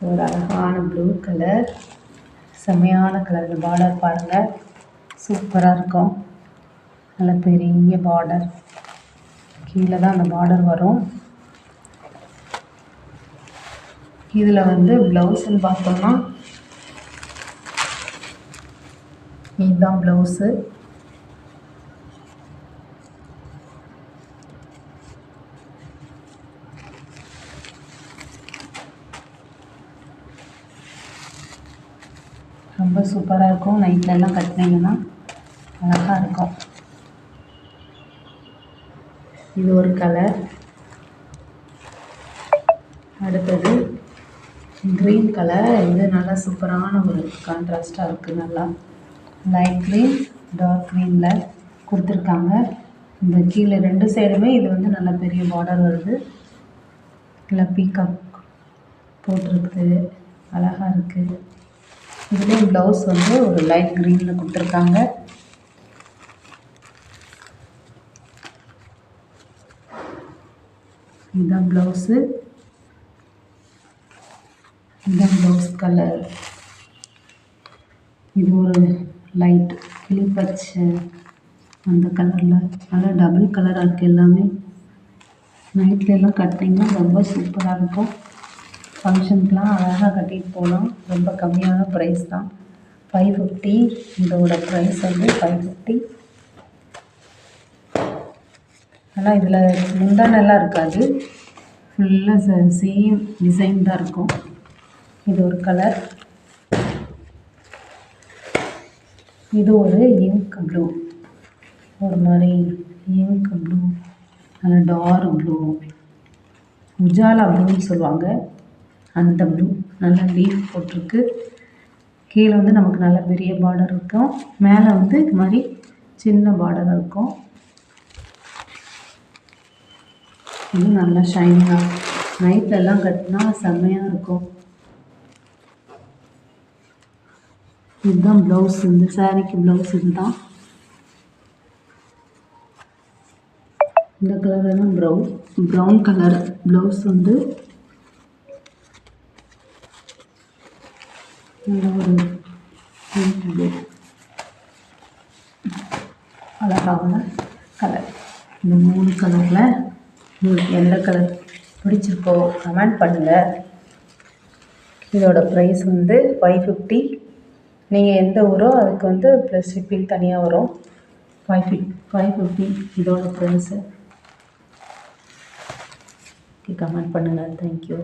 ஒரு அழகான blue colour, செம்மையான கலர். இந்த பார்டர் பாருங்கள், சூப்பராக இருக்கும். நல்ல பெரிய பார்டர், கீழே தான் அந்த பார்டர் வரும். இதில் வந்து ப்ளவுஸ்ன்னு பார்த்தோம்னா இதுதான் ப்ளவுஸு. ரொம்ப சூப்பராக இருக்கும். நைட்லலாம் கட்டினீங்கன்னா அழகாக இருக்கும். இது ஒரு கலர். அடுத்தது க்ரீன் கலர். இது நல்லா சூப்பரான ஒரு கான்ட்ராஸ்டாக இருக்குது. நல்லா லைட் க்ரீன் டார்க் க்ரீனில் கொடுத்துருக்காங்க. இந்த கீழே 2 சைடுமே இது வந்து நல்ல பெரிய பார்டர் வருது. இல்லை பீகாக் போட்டிருக்குது, அழகாக இருக்குது. இதுலேயும் ப்ளவுஸ் வந்து ஒரு லைட் க்ரீனில் கொடுத்துருக்காங்க. இதுதான் ப்ளவுஸு. இதுதான் ப்ளவுஸ் கலர். இது ஒரு லைட் கிளிப்பச்சை அந்த கலரில் நல்லா டபுள் கலராக இருக்குது. எல்லாமே நைட்லலாம் கட்டினீங்கன்னா ரொம்ப சூப்பராக இருக்கும். ஃபங்க்ஷனுக்குலாம் அழகாக கட்டிட்டு போகலாம். ரொம்ப கம்மியான ப்ரைஸ் தான், 550. இதோட ப்ரைஸ் வந்து 550. ஆனால் இதில் முந்தானெல்லாம் இருக்காது, ஃபுல்லாக சேம் டிசைன் தான் இருக்கும். இது ஒரு கலர். இது ஒரு இங்க் ப்ளூ, ஒரு மாதிரி இங்க் ப்ளூ, நல்ல டார்க் ப்ளூ, உஜாலா ப்ளூன்னு சொல்லுவாங்க. அந்த ப்ளூ நல்ல லீஃப் போட்டிருக்கு. கீழே வந்து நமக்கு நல்ல பெரிய பார்டர் இருக்கும். மேலே வந்து இது மாதிரி சின்ன பார்டர் இருக்கும். இது நல்லா ஷைனிங்காக நைட்லலாம் கட்டினா செம்மையாக இருக்கும். இதுதான் ப்ளவுஸ். இந்த சாரீக்கு ப்ளவுஸ் இதுதான். இந்த கலர் தான் ப்ரௌன் கலர் ப்ளவுஸ் வந்து ஒரு அழகான கலர். இந்த 3 கலரில் உங்களுக்கு எந்த கலர் பிடிச்சிருக்கோ கமெண்ட் பண்ணுங்கள். இதோட ப்ரைஸ் வந்து 550. நீங்கள் எந்த ஊரோ அதுக்கு வந்து ப்ளஸ் ஷிப்பிங் தனியாக வரும். 550 இதோட ப்ரைஸு. கமெண்ட் பண்ணுங்கள். தேங்க்யூ.